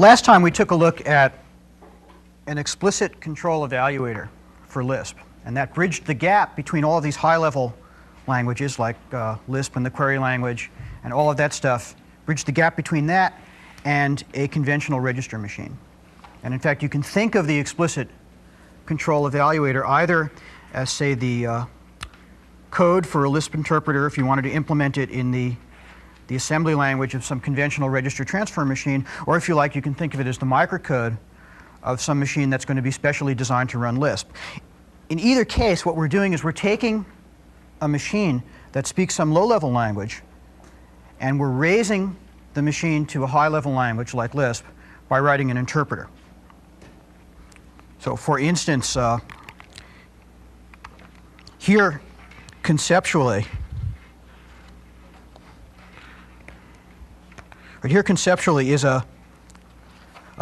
Last time we took a look at an explicit control evaluator for Lisp, and that bridged the gap between all of these high-level languages like Lisp and the query language and all of that stuff, bridged the gap between that and a conventional register machine. And in fact, you can think of the explicit control evaluator either as, say, the code for a Lisp interpreter if you wanted to implement it in the assembly language of some conventional register transfer machine, or if you like, you can think of it as the microcode of some machine that's going to be specially designed to run Lisp. In either case, what we're doing is we're taking a machine that speaks some low-level language, and we're raising the machine to a high-level language like Lisp by writing an interpreter. So for instance, here conceptually is a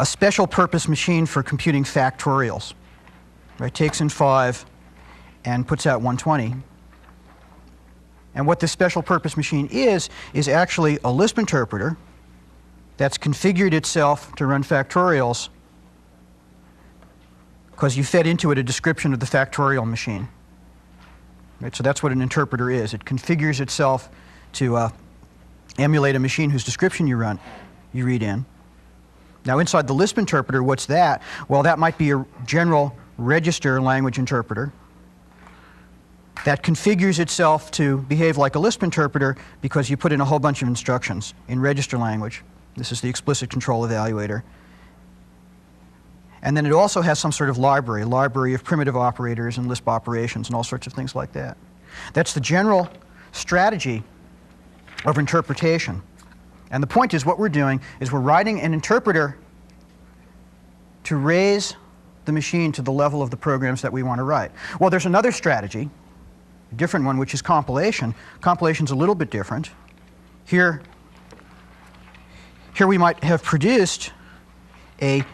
special purpose machine for computing factorials. Right? Takes in 5 and puts out 120. And what this special purpose machine is actually a Lisp interpreter that's configured itself to run factorials because you fed into it a description of the factorial machine. Right? So that's what an interpreter is. It configures itself to emulate a machine whose description you read in. Now inside the Lisp interpreter, what's that? Well, that might be a general register language interpreter that configures itself to behave like a Lisp interpreter because you put in a whole bunch of instructions in register language. This is the explicit control evaluator. And then it also has some sort of library of primitive operators and Lisp operations and all sorts of things like that. That's the general strategy of interpretation. And the point is, what we're doing is we're writing an interpreter to raise the machine to the level of the programs that we want to write. Well, there's another strategy, a different one, which is compilation. Compilation's a little bit different. Here we might have produced a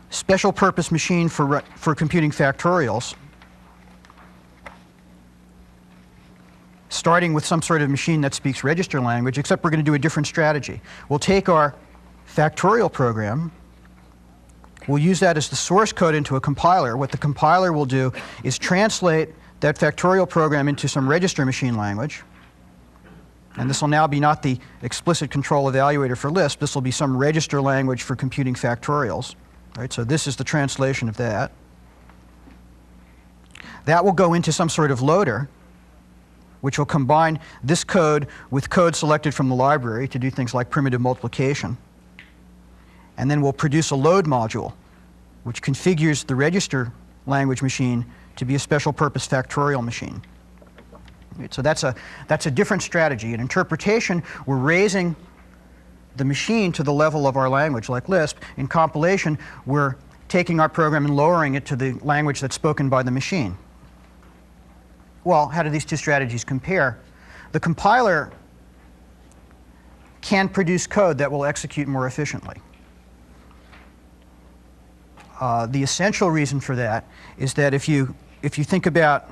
special purpose machine for computing factorials, starting with some sort of machine that speaks register language, except we're going to do a different strategy. We'll take our factorial program, we'll use that as the source code into a compiler. What the compiler will do is translate that factorial program into some register machine language. And this will now be not the explicit control evaluator for Lisp. This will be some register language for computing factorials. Right? So this is the translation of that. That will go into some sort of loader, which will combine this code with code selected from the library to do things like primitive multiplication. And then we'll produce a load module, which configures the register language machine to be a special purpose factorial machine. Right, so that's a different strategy. In interpretation, we're raising the machine to the level of our language, like Lisp. In compilation, we're taking our program and lowering it to the language that's spoken by the machine. Well, how do these two strategies compare? The compiler can produce code that will execute more efficiently. The essential reason for that is that if you think about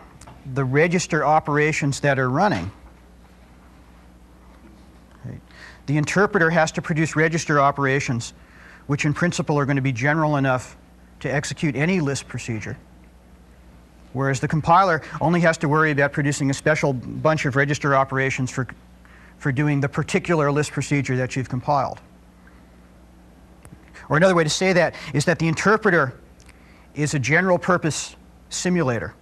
the register operations that are running, right, the interpreter has to produce register operations which in principle are going to be general enough to execute any Lisp procedure, whereas the compiler only has to worry about producing a special bunch of register operations for doing the particular Lisp procedure that you've compiled. Or another way to say that is that the interpreter is a general purpose simulator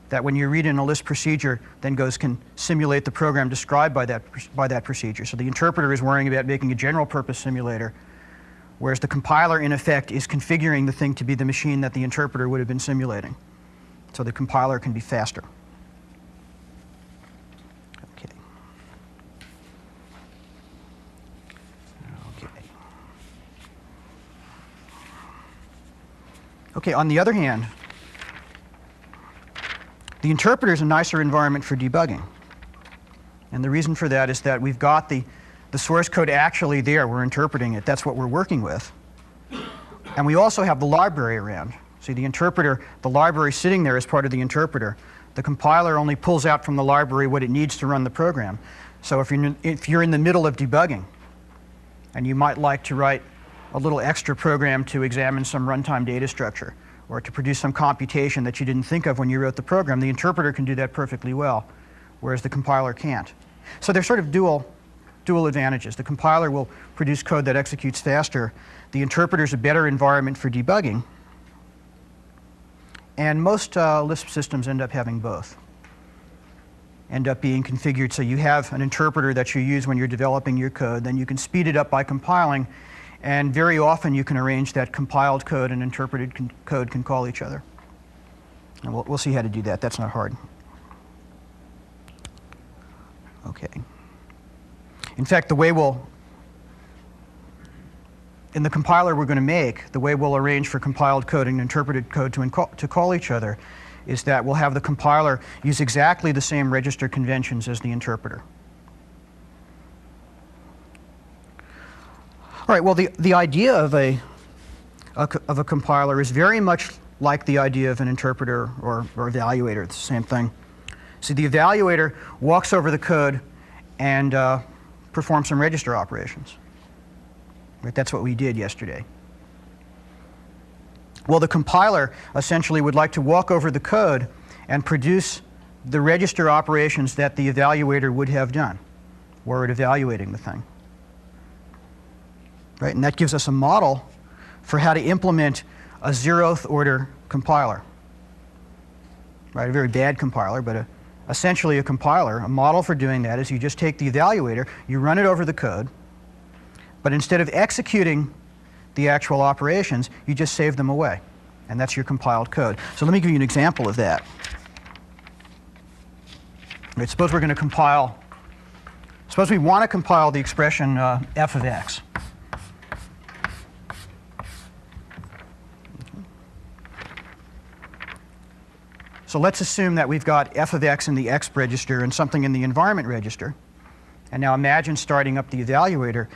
that when you read in a Lisp procedure then can simulate the program described by that procedure. So the interpreter is worrying about making a general purpose simulator, whereas the compiler in effect is configuring the thing to be the machine that the interpreter would have been simulating. So the compiler can be faster. Okay. Okay, on the other hand, the interpreter is a nicer environment for debugging. And the reason for that is that we've got the source code actually there. We're interpreting it. That's what we're working with. And we also have the library around. See, the interpreter, the library sitting there as part of the interpreter. The compiler only pulls out from the library what it needs to run the program. So if you're in the middle of debugging, and you might like to write a little extra program to examine some runtime data structure or to produce some computation that you didn't think of when you wrote the program, the interpreter can do that perfectly well, whereas the compiler can't. So they're sort of dual advantages. The compiler will produce code that executes faster. The interpreter is a better environment for debugging. And most Lisp systems end up having both. End up being configured so you have an interpreter that you use when you're developing your code. Then you can speed it up by compiling. And very often you can arrange that compiled code and interpreted code can call each other. And we'll see how to do that. That's not hard. OK. In fact, the way in the compiler we're going to make, the way we'll arrange for compiled code and interpreted code to call each other is that we'll have the compiler use exactly the same register conventions as the interpreter. All right, well, the idea of a compiler is very much like the idea of an interpreter or evaluator. It's the same thing. So the evaluator walks over the code and performs some register operations. Right, that's what we did yesterday. Well, the compiler essentially would like to walk over the code and produce the register operations that the evaluator would have done were it evaluating the thing. Right, and that gives us a model for how to implement a 0th order compiler. Right, a very bad compiler, but essentially a compiler. A model for doing that is you just take the evaluator, you run it over the code, but instead of executing the actual operations, you just save them away. And that's your compiled code. So let me give you an example of that. Right, suppose we're going to compile, suppose we want to compile the expression f of x. So let's assume that we've got f of x in the x register and something in the environment register. And now imagine starting up the evaluator.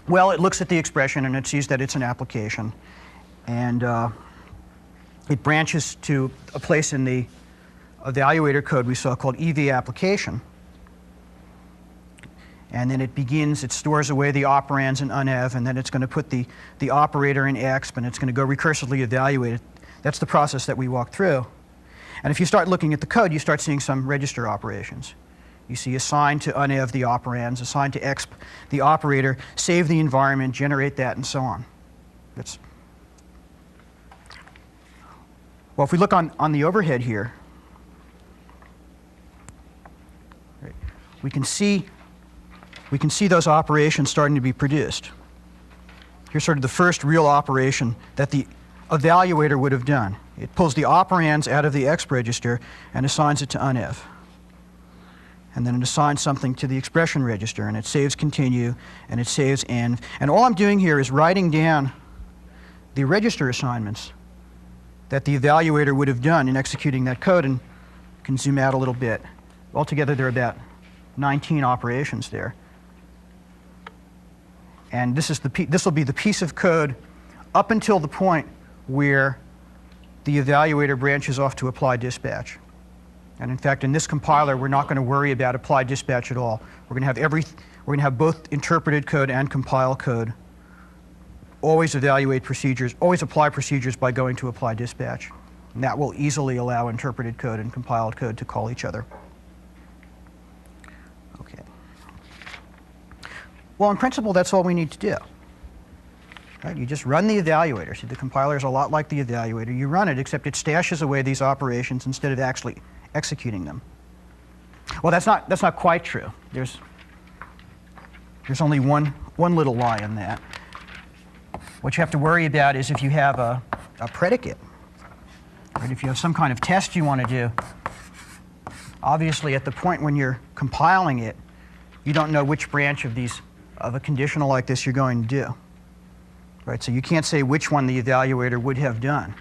Well, it looks at the expression and it sees that it's an application. And it branches to a place in the evaluator code we saw called EV application. And then it begins, it stores away the operands in unev, and then it's going to put the operator in exp, and it's going to go recursively evaluate it. That's the process that we walked through. And if you start looking at the code, you start seeing some register operations. You see assign to unev the operands, assign to exp the operator, save the environment, generate that, and so on. Well, if we look on the overhead here, right, we can see those operations starting to be produced. Here's sort of the first real operation that the evaluator would have done. It pulls the operands out of the exp register and assigns it to unev. And then it assigns something to the expression register, and it saves continue, and it saves env. And all I'm doing here is writing down the register assignments that the evaluator would have done in executing that code, and you can zoom out a little bit. Altogether, there are about 19 operations there. And this will be the piece of code up until the point where the evaluator branches off to apply dispatch. And in fact, in this compiler, we're not going to worry about apply dispatch at all. We're going to have both interpreted code and compile code. Always evaluate procedures, always apply procedures by going to apply dispatch. And that will easily allow interpreted code and compiled code to call each other. Okay. Well, in principle, that's all we need to do. Right? You just run the evaluator. See, the compiler is a lot like the evaluator. You run it, except it stashes away these operations instead of actually executing them. Well, that's not quite true. There's only one little lie in that. What you have to worry about is if you have a predicate, right? If you have some kind of test you want to do, obviously at the point when you're compiling it, you don't know which branch of a conditional like this you're going to do. Right? So you can't say which one the evaluator would have done.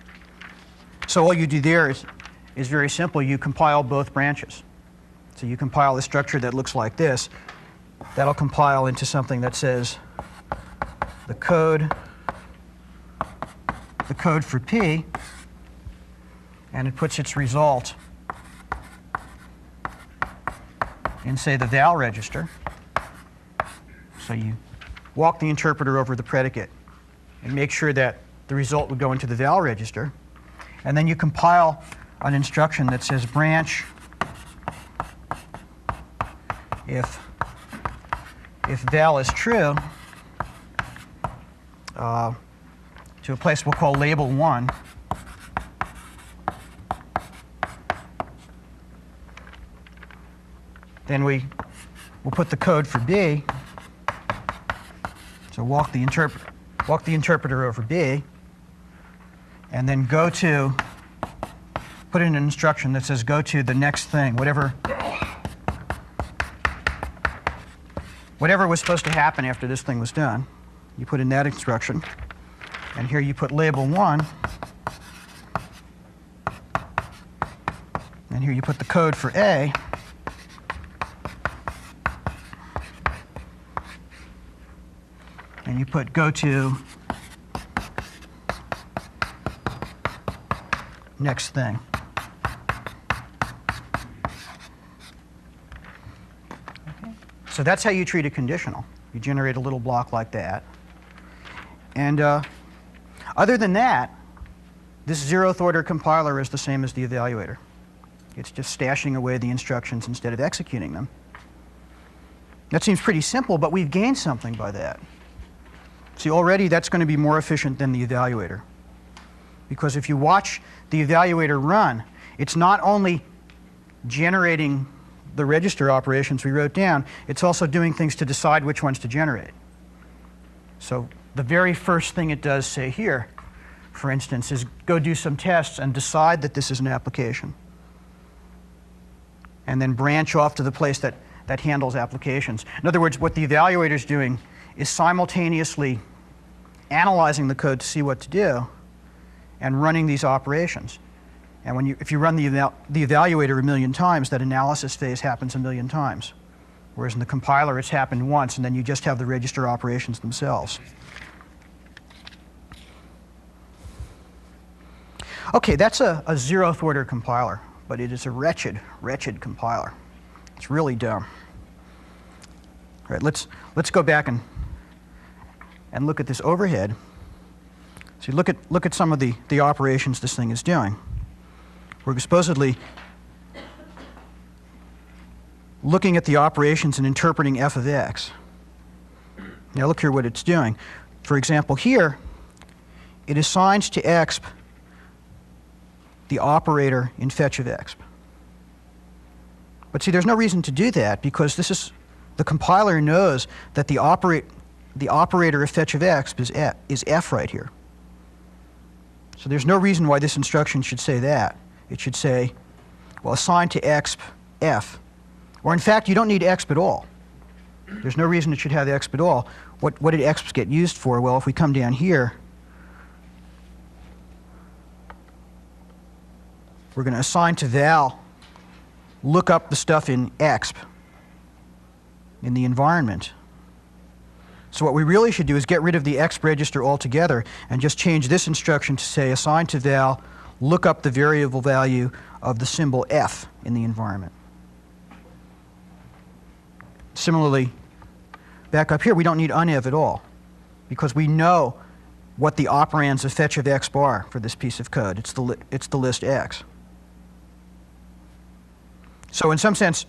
So all you do there is very simple. You compile both branches. So you compile a structure that looks like this. That'll compile into something that says the code for P, and it puts its result in, say, the val register. So you walk the interpreter over the predicate and make sure that the result would go into the val register. And then you compile an instruction that says branch if val is true to a place we'll call label 1. Then we'll put the code for B. So walk the interpreter over B, and then put in an instruction that says go to the next thing, whatever was supposed to happen after this thing was done. You put in that instruction, and here you put label 1, and here you put the code for A. And you put go to next thing. Okay. So that's how you treat a conditional. You generate a little block like that. And other than that, this 0th order compiler is the same as the evaluator. It's just stashing away the instructions instead of executing them. That seems pretty simple, but we've gained something by that. See, already that's going to be more efficient than the evaluator. Because if you watch the evaluator run, it's not only generating the register operations we wrote down, it's also doing things to decide which ones to generate. So the very first thing it does, say here, for instance, is go do some tests and decide that this is an application. And then branch off to the place that handles applications. In other words, what the evaluator is doing is simultaneously analyzing the code to see what to do and running these operations. And if you run the evaluator a million times, that analysis phase happens a million times. Whereas in the compiler, it's happened once, and then you just have the register operations themselves. OK, that's a 0th order compiler, but it is a wretched, wretched compiler. It's really dumb. All right, let's go back and look at this overhead. So look at some of the operations this thing is doing. We're supposedly looking at the operations and interpreting f of x. Now look here what it's doing. For example, here, it assigns to exp the operator in fetch of exp. But see, there's no reason to do that because the compiler knows that the operator of fetch of exp is f right here. So there's no reason why this instruction should say that. It should say, well, assign to exp f. Or in fact, you don't need exp at all. There's no reason it should have exp at all. What did exp get used for? Well, if we come down here, we're going to assign to val, look up the stuff in exp in the environment. So what we really should do is get rid of the exp register altogether and just change this instruction to say assign to val, look up the variable value of the symbol f in the environment. Similarly, back up here, we don't need unev at all because we know what the operands of fetch of exp are for this piece of code. It's the list x. So in some sense,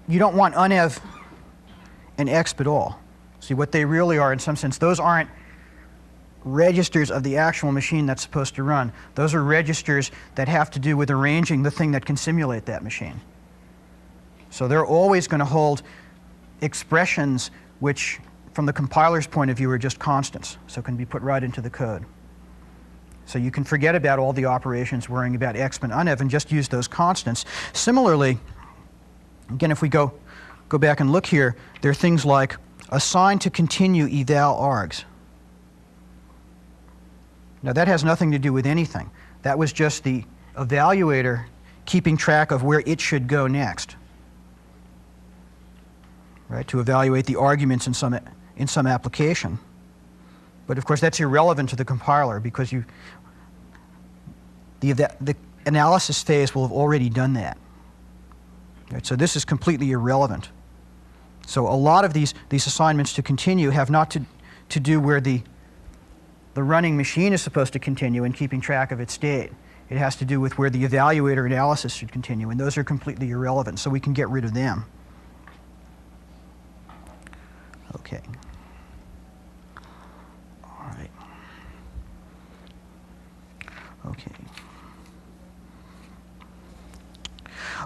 you don't want unev and exp at all. See, what they really are, in some sense, those aren't registers of the actual machine that's supposed to run. Those are registers that have to do with arranging the thing that can simulate that machine. So they're always going to hold expressions which, from the compiler's point of view, are just constants, so can be put right into the code. So you can forget about all the operations worrying about exp and unev and just use those constants. Similarly, again, if we go back and look here, there are things like assign to continue eval args. Now that has nothing to do with anything. That was just the evaluator keeping track of where it should go next, right, to evaluate the arguments in some application. But of course that's irrelevant to the compiler because the analysis phase will have already done that. Right, so this is completely irrelevant. So a lot of these assignments to continue have not to do where the running machine is supposed to continue and keeping track of its state. It has to do with where the evaluator analysis should continue, and those are completely irrelevant, so we can get rid of them. Okay. All right. Okay.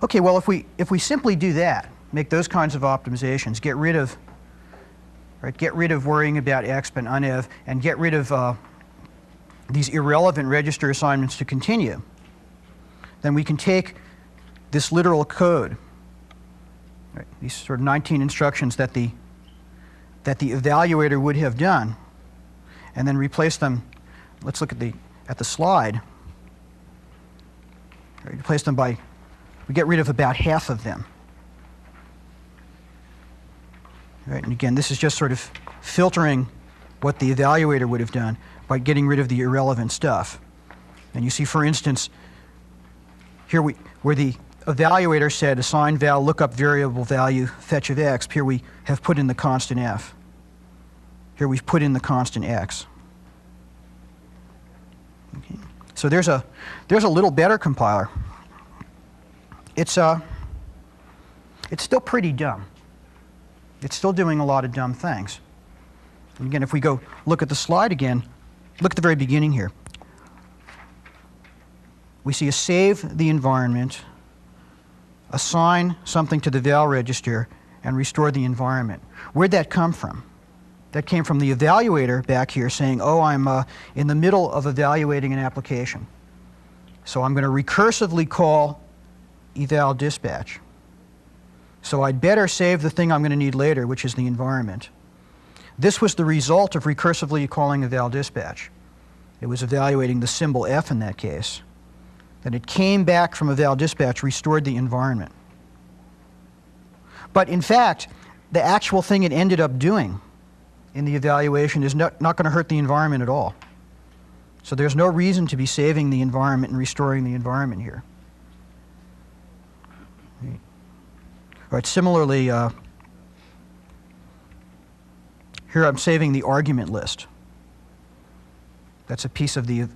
Okay, well, if we simply do that, make those kinds of optimizations, get rid of worrying about exp and unev, and get rid of these irrelevant register assignments to continue, then we can take this literal code, right, these sort of 19 instructions that the evaluator would have done, and then replace them. Let's look at the slide. Right, replace them by, we get rid of about half of them. Right, and again, this is just sort of filtering what the evaluator would have done by getting rid of the irrelevant stuff. And you see, for instance, here where the evaluator said assign val, look up variable value, fetch of x, here we have put in the constant f. Here we've put in the constant x. Okay. So there's a little better compiler. It's still pretty dumb. It's still doing a lot of dumb things. And again, if we go look at the slide again, look at the very beginning here. We see a save the environment, assign something to the val register, and restore the environment. Where'd that come from? That came from the evaluator back here saying, oh, I'm in the middle of evaluating an application. So I'm going to recursively call eval dispatch. So I'd better save the thing I'm going to need later, which is the environment. This was the result of recursively calling eval dispatch. It was evaluating the symbol f in that case. Then it came back from eval dispatch, restored the environment. But in fact, the actual thing it ended up doing in the evaluation is not going to hurt the environment at all. So there's no reason to be saving the environment and restoring the environment here. All right, similarly, here I'm saving the argument list. That's a piece of the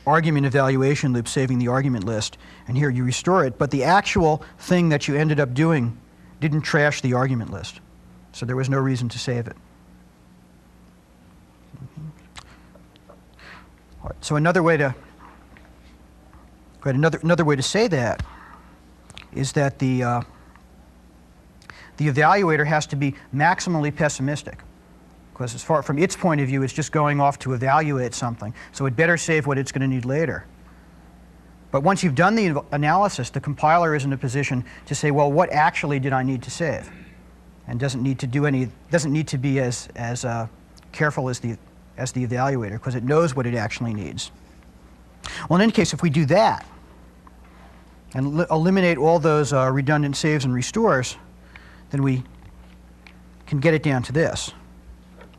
argument evaluation loop, saving the argument list. And here you restore it, but the actual thing that you ended up doing didn't trash the argument list. So there was no reason to save it. All right, so another way to say that is that the evaluator has to be maximally pessimistic, because as far from its point of view, it's just going off to evaluate something. So it better save what it's going to need later. But once you've done the analysis, the compiler is in a position to say, well, what actually did I need to save? And doesn't need to be as careful as the evaluator, because it knows what it actually needs. Well, in any case, if we do that and eliminate all those redundant saves and restores, then we can get it down to this.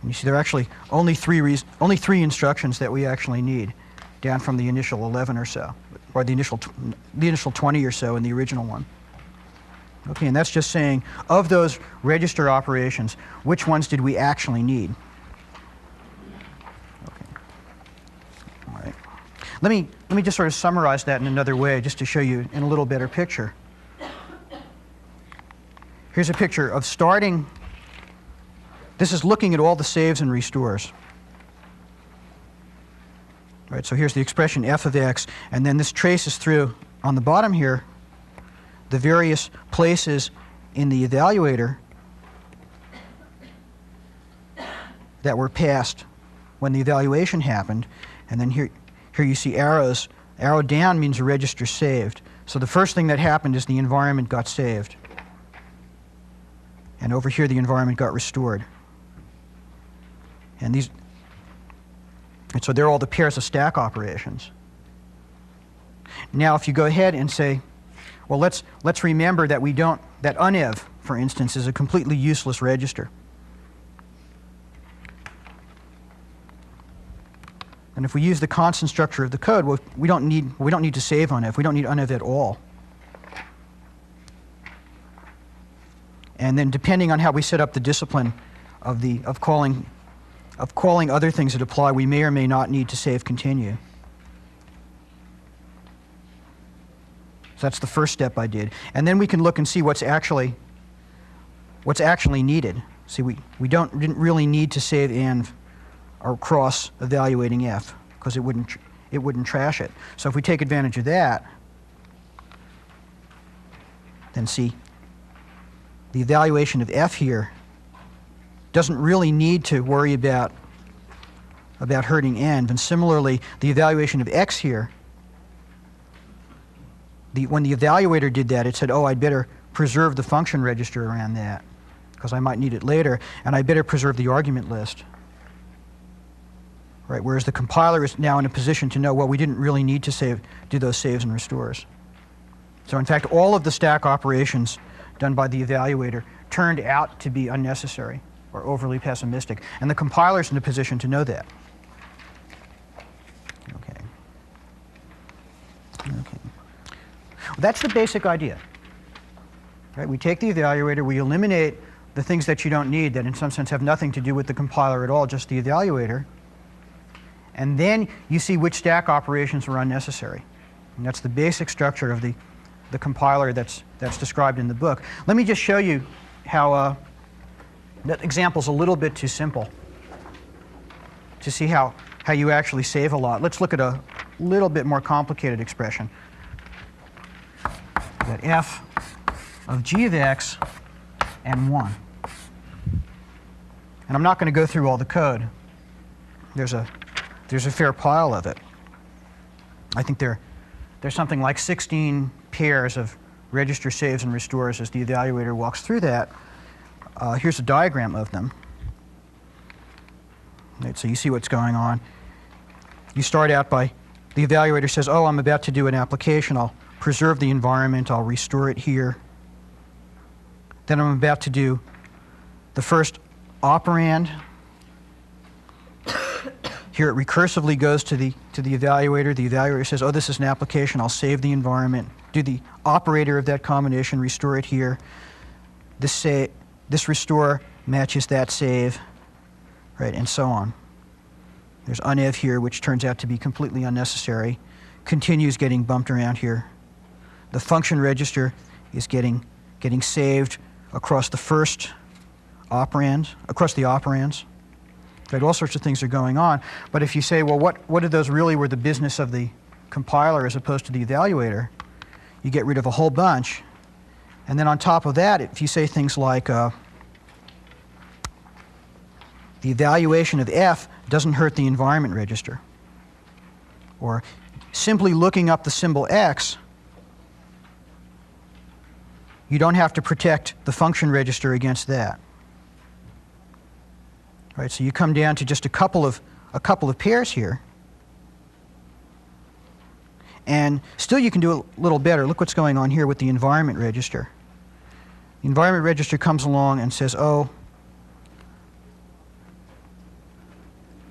And you see there are actually only three instructions that we actually need, down from the initial 11 or so, or the initial 20 or so in the original one. Okay, and that's just saying, of those register operations, which ones did we actually need? Okay. All right. Let me just sort of summarize that in another way, just to show you in a little better picture. Here's a picture of starting. This is looking at all the saves and restores. Right, so here's the expression f of x, and then this traces through, on the bottom here, the various places in the evaluator that were passed when the evaluation happened. And then here you see arrows. Arrow down means a register saved. So the first thing that happened is the environment got saved. And over here, the environment got restored. And so they're all the pairs of stack operations. Now, if you go ahead and say, well, let's remember that that unev, for instance, is a completely useless register. And if we use the constant structure of the code, well, we don't need to save unev. We don't need unev at all. And then depending on how we set up the discipline of calling other things that apply, we may or may not need to save continue. So that's the first step I did. And then we can look and see what's actually needed. See, we didn't really need to save and or cross evaluating f, because it wouldn't trash it. So if we take advantage of that, then see, the evaluation of f here doesn't really need to worry about hurting env. And similarly, the evaluation of x here, when the evaluator did that, it said, oh, I'd better preserve the function register around that, because I might need it later, and I better preserve the argument list. Right, whereas the compiler is now in a position to know, well, we didn't really need to do those saves and restores. So in fact, all of the stack operations done by the evaluator turned out to be unnecessary or overly pessimistic, and the compiler's in a position to know that. Okay. Well, that's the basic idea. Right? We take the evaluator, we eliminate the things that you don't need that in some sense have nothing to do with the compiler at all, just the evaluator. And then you see which stack operations are unnecessary. And that's the basic structure of the compiler that's described in the book. Let me just show you how that example's a little bit too simple to see how you actually save a lot. Let's look at a little bit more complicated expression. That f of g of x and 1. And I'm not going to go through all the code. There's a fair pile of it. I think there's something like 16 pairs of register saves and restores as the evaluator walks through that. Here's a diagram of them. Right, so you see what's going on. You start out by, the evaluator says, oh, I'm about to do an application. I'll preserve the environment. I'll restore it here. Then I'm about to do the first operand. Here it recursively goes to the evaluator. The evaluator says, oh, this is an application. I'll save the environment, do the operator of that combination, restore it here. This restore matches that save, right, and so on. There's unev here, which turns out to be completely unnecessary. Continues getting bumped around here. The function register is getting saved across the first operand, across the operands. Right, all sorts of things are going on. But if you say, well, what of those really were the business of the compiler as opposed to the evaluator, you get rid of a whole bunch. And then on top of that, if you say things like the evaluation of f doesn't hurt the environment register, or simply looking up the symbol x, you don't have to protect the function register against that. Right, so you come down to just a couple of pairs here, and still you can do a little better. Look what's going on here with the environment register. The environment register comes along and says, oh,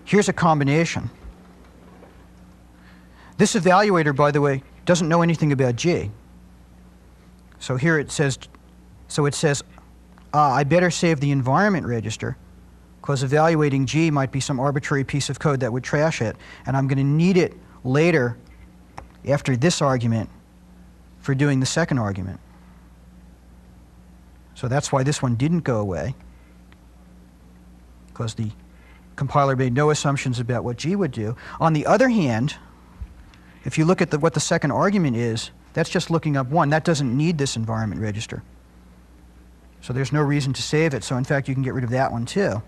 here's a combination. This evaluator, by the way, doesn't know anything about G. So here it says, I better save the environment register, because evaluating G might be some arbitrary piece of code that would trash it, and I'm going to need it later after this argument for doing the second argument. So that's why this one didn't go away, because the compiler made no assumptions about what G would do. On the other hand, if you look at what the second argument is, that's just looking up 1. That doesn't need this environment register. So there's no reason to save it. So in fact, you can get rid of that one too.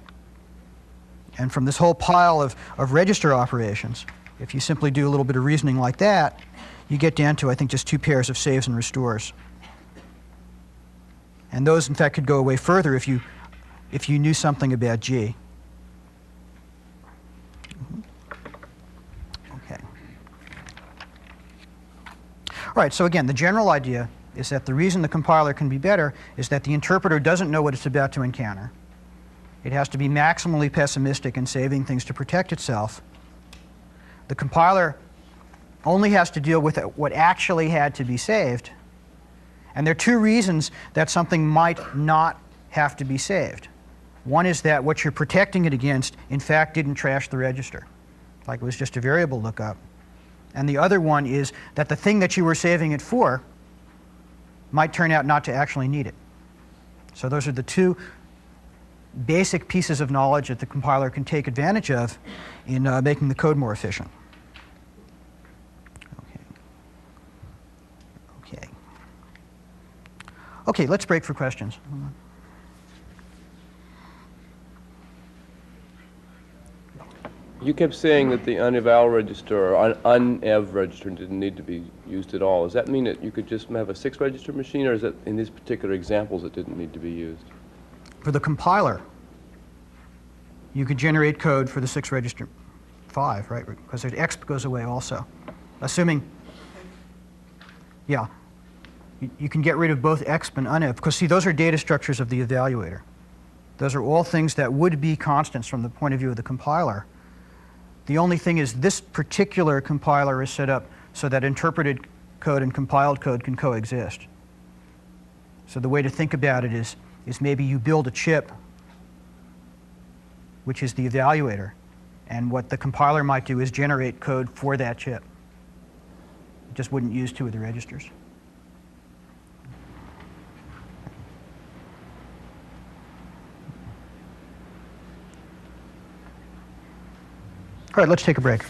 And from this whole pile of register operations, if you simply do a little bit of reasoning like that, you get down to, I think, just 2 pairs of saves and restores. And those, in fact, could go away further if you knew something about G. Okay. All right, so again, the general idea is that the reason the compiler can be better is that the interpreter doesn't know what it's about to encounter. It has to be maximally pessimistic in saving things to protect itself. The compiler only has to deal with what actually had to be saved. And there are 2 reasons that something might not have to be saved. One is that what you're protecting it against, in fact, didn't trash the register, like it was just a variable lookup. And the other one is that the thing that you were saving it for might turn out not to actually need it. So those are the two basic pieces of knowledge that the compiler can take advantage of in making the code more efficient. Okay, let's break for questions. You kept saying that the uneval register or unev register didn't need to be used at all. Does that mean that you could just have a 6-register machine, or is that in these particular examples it didn't need to be used? For the compiler, you could generate code for the 6-register 5, right? Because the X goes away also. Assuming, yeah, you can get rid of both exp and unev, because see, those are data structures of the evaluator. Those are all things that would be constants from the point of view of the compiler. The only thing is this particular compiler is set up so that interpreted code and compiled code can coexist. So the way to think about it is maybe you build a chip, which is the evaluator, and what the compiler might do is generate code for that chip. It just wouldn't use 2 of the registers. All right, let's take a break.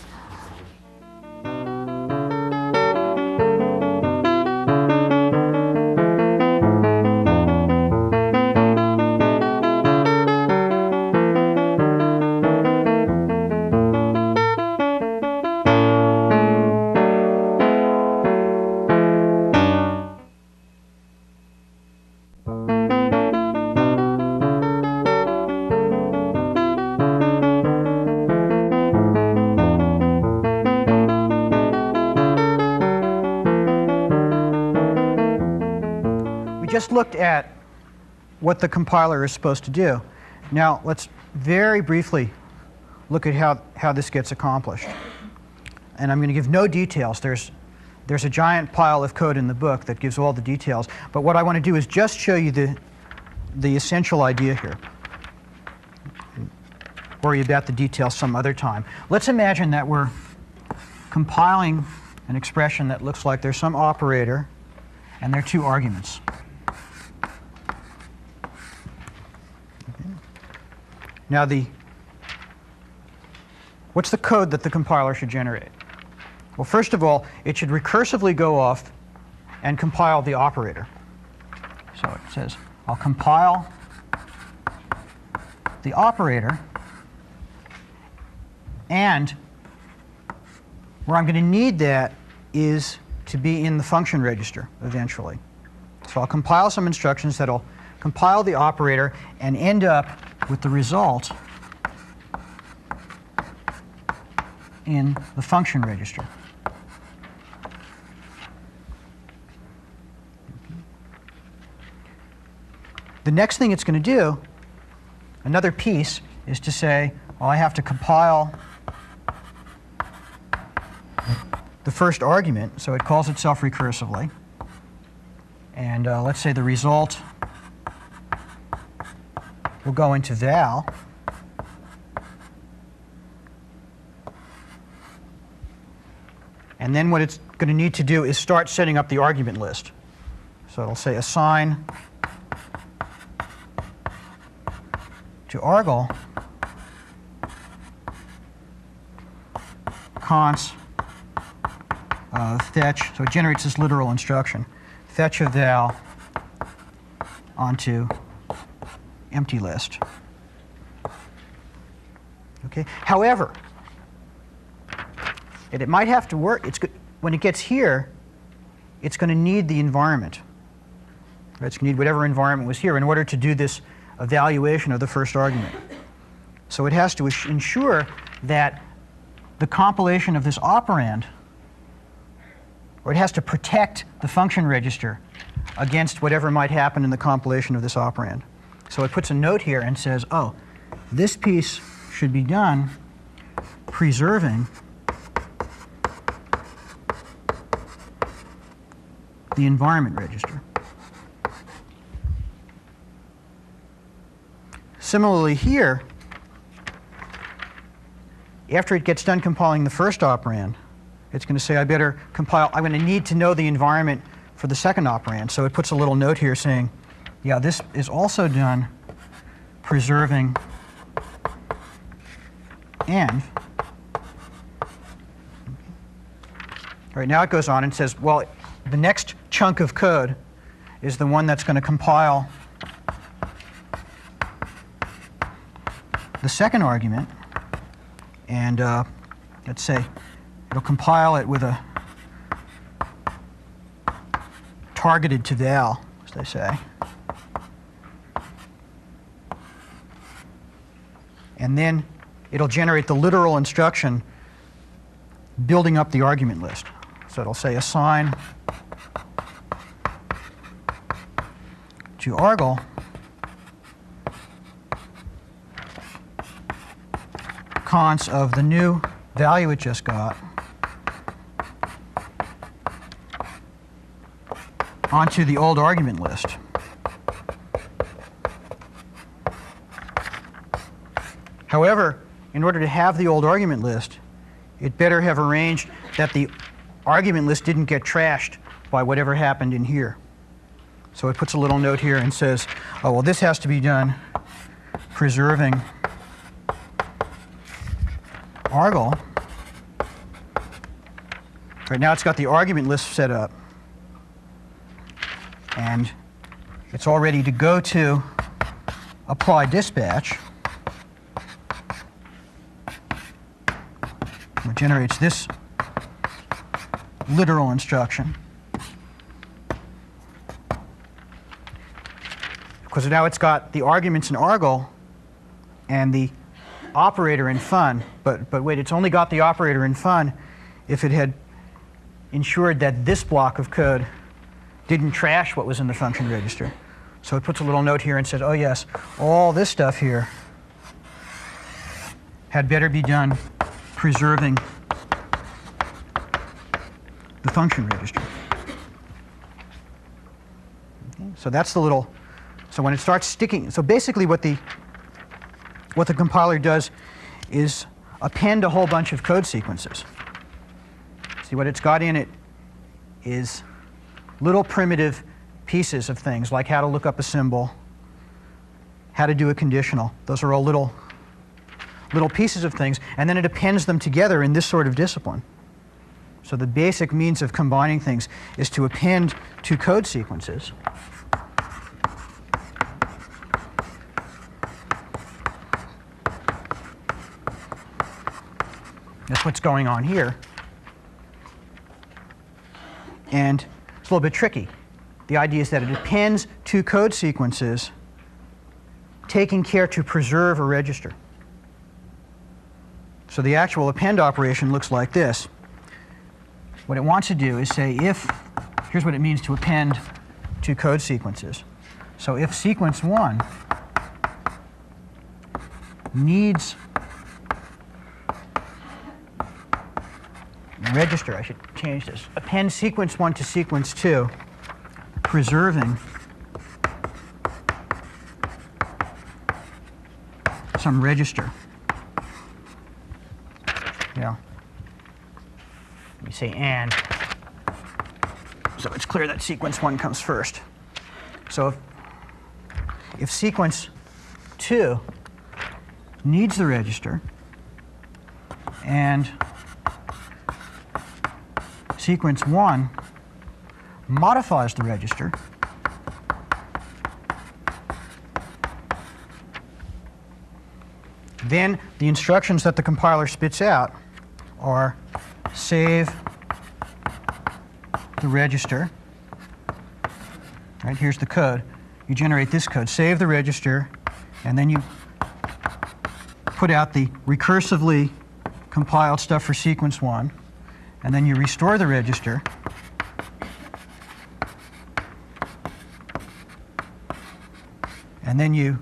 Just looked at what the compiler is supposed to do. Now let's very briefly look at how this gets accomplished. And I'm going to give no details. There's a giant pile of code in the book that gives all the details. But what I want to do is just show you the essential idea here. Worry about the details some other time. Let's imagine that we're compiling an expression that looks like there's some operator and there are 2 arguments. Now what's the code that the compiler should generate? Well, first of all, it should recursively go off and compile the operator. So it says, I'll compile the operator, and where I'm going to need that is to be in the function register eventually. So I'll compile some instructions that'll compile the operator and end up with the result in the function register. The next thing it's going to do, another piece, is to say, well, I have to compile the first argument, so it calls itself recursively. And let's say the result will go into val. And then what it's going to need to do is start setting up the argument list. So it'll say assign to argle const fetch, so it generates this literal instruction, fetch a val onto empty list. Okay. However, it might have to work. When it gets here, it's going to need the environment. It's going to need whatever environment was here in order to do this evaluation of the first argument. So it has to ensure that the compilation of this operand, or it has to protect the function register against whatever might happen in the compilation of this operand. So it puts a note here and says, oh, this piece should be done preserving the environment register. Similarly here, after it gets done compiling the first operand, it's going to say, I better compile, I'm going to need to know the environment for the second operand. So it puts a little note here saying, yeah, this is also done preserving env. All right, now it goes on and says, well, the next chunk of code is the one that's going to compile the second argument. And let's say it'll compile it with a targeted to val, as they say. And then it'll generate the literal instruction building up the argument list. So it'll say assign to argle const of the new value it just got onto the old argument list. However, in order to have the old argument list, it better have arranged that the argument list didn't get trashed by whatever happened in here. So it puts a little note here and says, oh, well, this has to be done preserving argle. Right now it's got the argument list set up, and it's all ready to go to apply dispatch. It generates this literal instruction. Because now it's got the arguments in argle and the operator in fun, but wait, it's only got the operator in fun if it had ensured that this block of code didn't trash what was in the function register. So it puts a little note here and says, oh yes, all this stuff here had better be done preserving the function register. Okay, so that's the little, so when it starts sticking, so basically what the compiler does is append a whole bunch of code sequences. See, what it's got in it is little primitive pieces of things, like how to look up a symbol, how to do a conditional. Those are all little pieces of things, and then it appends them together in this sort of discipline. So the basic means of combining things is to append two code sequences. That's what's going on here. And it's a little bit tricky. The idea is that it appends two code sequences, taking care to preserve a register. So the actual append operation looks like this. What it wants to do is say if, here's what it means to append two code sequences. So if sequence 1 needs register, I should change this, append sequence 1 to sequence 2, preserving some register. Yeah. Let me say and, so it's clear that sequence 1 comes first. So if sequence 2 needs the register and sequence 1 modifies the register, then the instructions that the compiler spits out are save the register. Right, here's the code. You generate this code, save the register, and then you put out the recursively compiled stuff for sequence 1, and then you restore the register. And then you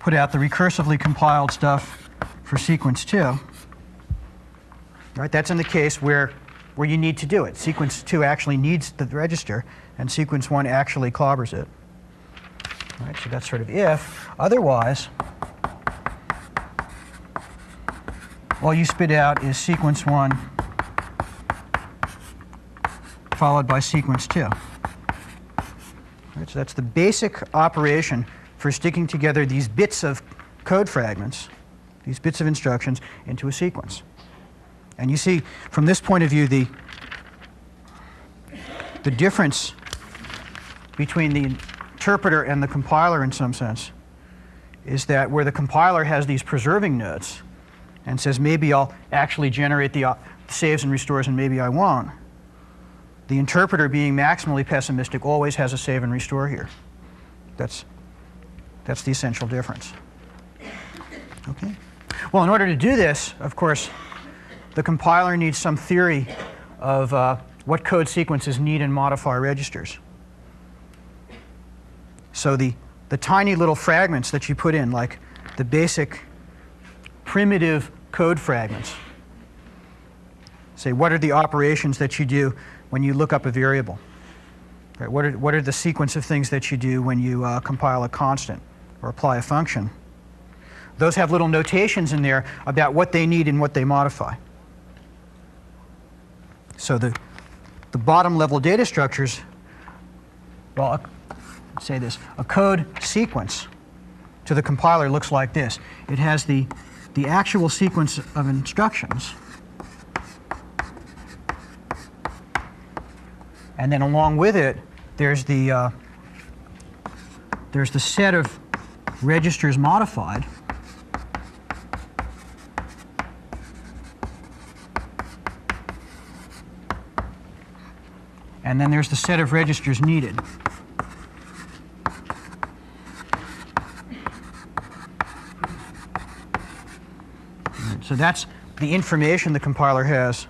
put out the recursively compiled stuff for sequence 2. Right, that's in the case where you need to do it. Sequence 2 actually needs the register, and sequence 1 actually clobbers it. Right, so that's sort of if. Otherwise, all you spit out is sequence 1 followed by sequence 2. Right, so that's the basic operation for sticking together these bits of code fragments, these bits of instructions, into a sequence. And you see, from this point of view, the difference between the interpreter and the compiler, in some sense, is that where the compiler has these preserving nodes and says, maybe I'll actually generate the saves and restores and maybe I won't, the interpreter, being maximally pessimistic, always has a save and restore here. That's the essential difference. Okay? Well, in order to do this, of course, the compiler needs some theory of what code sequences need and modify registers. So the tiny little fragments that you put in, like the basic primitive code fragments, say, what are the operations that you do when you look up a variable? Right? What are the sequence of things that you do when you compile a constant or apply a function? Those have little notations in there about what they need and what they modify. So the bottom level data structures, well, let's say this, a code sequence to the compiler looks like this. It has the actual sequence of instructions, and then along with it, there's the set of registers modified, and then there's the set of registers needed. So that's the information the compiler has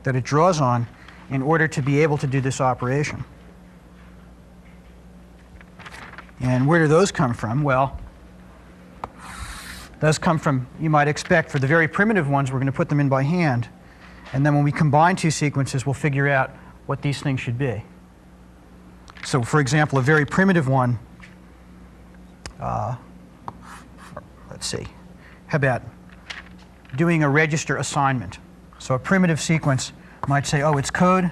that it draws on in order to be able to do this operation. And where do those come from? Well, those come from, you might expect, for the very primitive ones, we're going to put them in by hand. And then when we combine two sequences, we'll figure out what these things should be. So, for example, a very primitive one, let's see, how about doing a register assignment? So a primitive sequence might say, oh, its code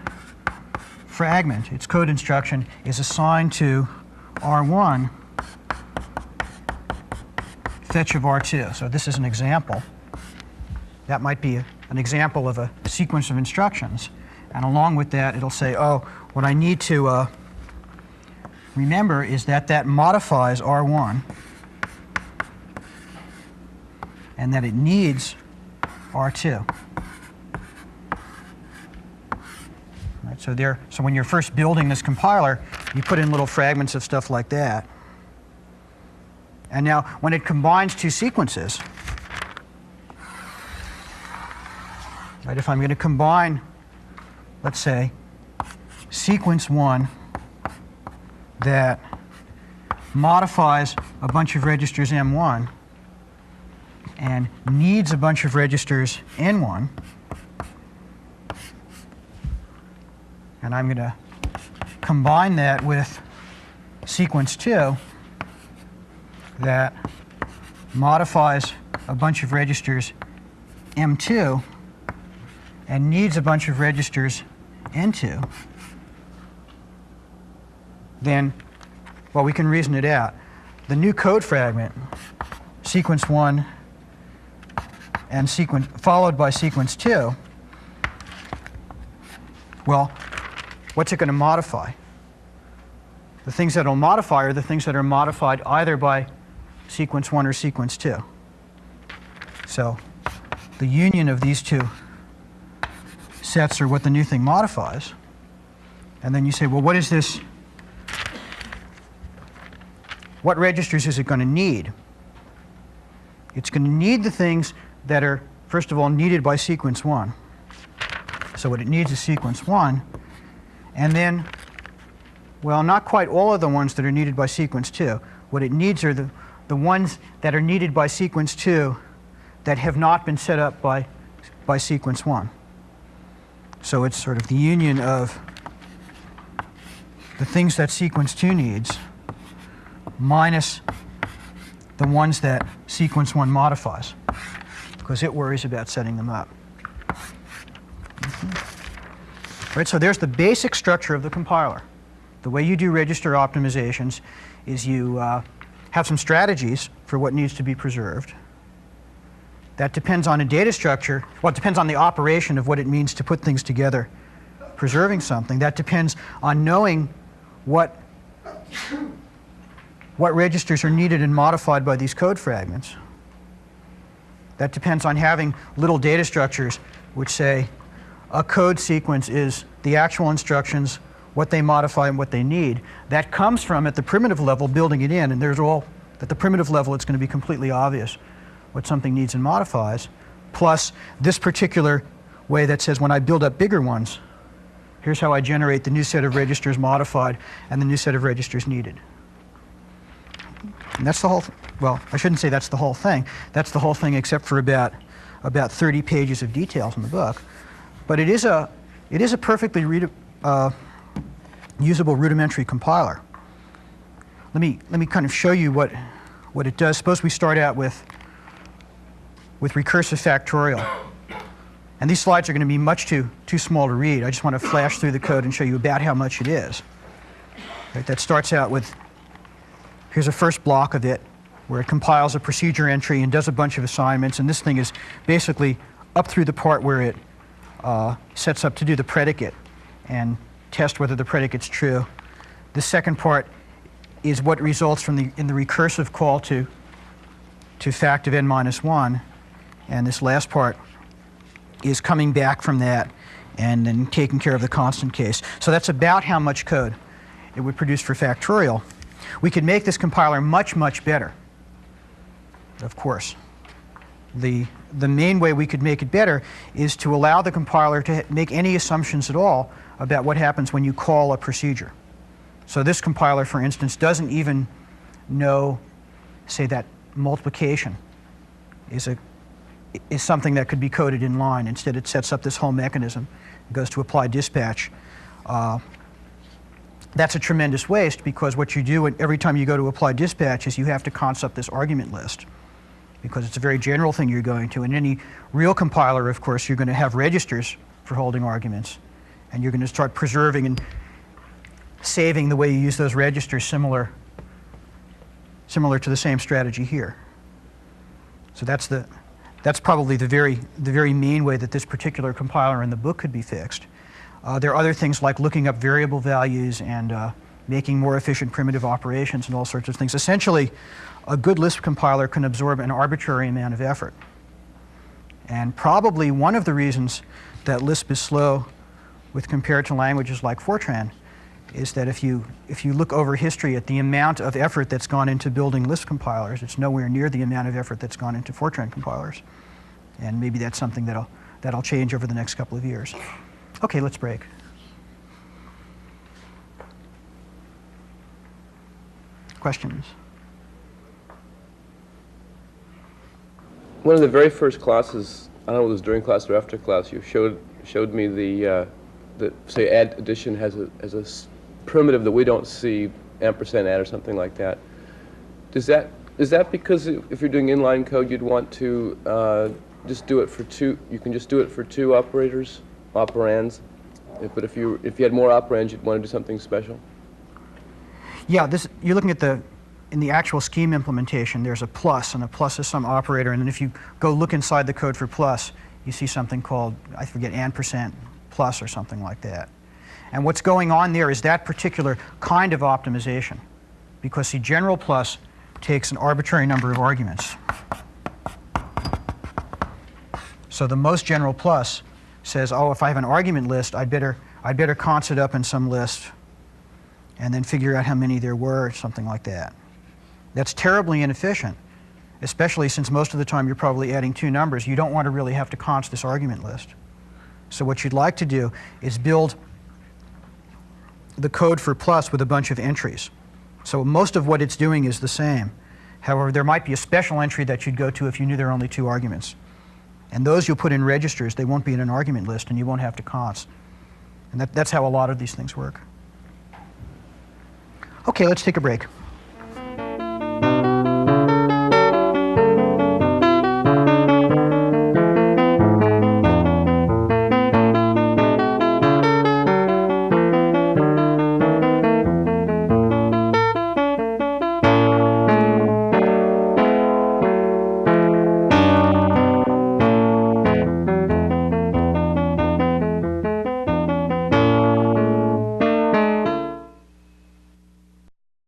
fragment, its code instruction is assigned to R1, fetch of R2. So this is an example. That might be an example of a sequence of instructions. And along with that, it'll say, oh, what I need to remember is that that modifies R1 and that it needs R2. Right, so when you're first building this compiler, you put in little fragments of stuff like that. And now, when it combines two sequences, right, if I'm going to combine, let's say, sequence 1 that modifies a bunch of registers M1 and needs a bunch of registers N1, and I'm going to combine that with sequence 2 that modifies a bunch of registers M2 and needs a bunch of registers N2, then, well, we can reason it out. The new code fragment, sequence 1 and followed by sequence 2, well, what's it going to modify? The things that will modify are the things that are modified either by sequence 1 or sequence 2. So the union of these two sets are what the new thing modifies. And then you say, well, what is this? What registers is it going to need? It's going to need the things that are, first of all, needed by sequence 1. So what it needs is sequence 1. And then, well, not quite all of the ones that are needed by sequence 2. What it needs are the ones that are needed by sequence 2 that have not been set up by sequence 1. So it's sort of the union of the things that sequence 2 needs minus the ones that sequence 1 modifies, because it worries about setting them up. Right, so there's the basic structure of the compiler. The way you do register optimizations is you have some strategies for what needs to be preserved. That depends on a data structure. Well, it depends on the operation of what it means to put things together, preserving something. That depends on knowing what registers are needed and modified by these code fragments. That depends on having little data structures which say a code sequence is the actual instructions, what they modify and what they need. That comes from, at the primitive level, building it in. And there's all, at the primitive level, it's going to be completely obvious what something needs and modifies. Plus, this particular way that says when I build up bigger ones, here's how I generate the new set of registers modified and the new set of registers needed. And that's the whole, well, I shouldn't say that's the whole thing. That's the whole thing except for about 30 pages of details in the book. But it is a perfectly usable rudimentary compiler. Let me kind of show you what it does. Suppose we start out with recursive factorial. And these slides are going to be much too small to read. I just want to flash through the code and show you about how much it is. Right, that starts out with, here's a first block of it, where it compiles a procedure entry and does a bunch of assignments. And this thing is basically up through the part where it sets up to do the predicate and test whether the predicate's true. The second part is what results in the recursive call to fact of n minus 1. And this last part is coming back from that and then taking care of the constant case. So that's about how much code it would produce for factorial. We could make this compiler much, much better, of course. The main way we could make it better is to allow the compiler to make any assumptions at all about what happens when you call a procedure. So this compiler, for instance, doesn't even know, say, that multiplication is something that could be coded in line. Instead, it sets up this whole mechanism. It goes to apply dispatch. That's a tremendous waste, because what you do every time you go to apply dispatch is you have to const up this argument list, because it's a very general thing you're going to. In any real compiler, of course, you're going to have registers for holding arguments, and you're going to start preserving and saving the way you use those registers, similar to the same strategy here. So that's probably the very main way that this particular compiler in the book could be fixed. There are other things like looking up variable values and making more efficient primitive operations and all sorts of things. Essentially, a good Lisp compiler can absorb an arbitrary amount of effort. And probably one of the reasons that Lisp is slow with compared to languages like Fortran is that if you look over history at the amount of effort that's gone into building Lisp compilers, it's nowhere near the amount of effort that's gone into Fortran compilers. And maybe that's something that'll change over the next couple of years. Okay, let's break. Questions? One of the very first classes, I don't know if it was during class or after class, you showed me the say add addition has a primitive that we don't see, ampersand add or something like that. Is that because if you're doing inline code, you'd want to just do it for two? You can just do it for two operands. But if you had more operands, you'd want to do something special. Yeah, you're looking at in the actual scheme implementation, there's a plus, and a plus is some operator. And then if you go look inside the code for plus, you see something called, I forget, ampersand plus or something like that. And what's going on there is that particular kind of optimization. Because, see, general plus takes an arbitrary number of arguments. So the most general plus says, oh, if I have an argument list, I'd better const it up in some list and then figure out how many there were, something like that. That's terribly inefficient, especially since most of the time you're probably adding two numbers. You don't want to really have to const this argument list. So what you'd like to do is build the code for plus with a bunch of entries. So most of what it's doing is the same. However, there might be a special entry that you'd go to if you knew there were only two arguments. And those you'll put in registers. They won't be in an argument list, and you won't have to const. And that's how a lot of these things work. Okay, let's take a break.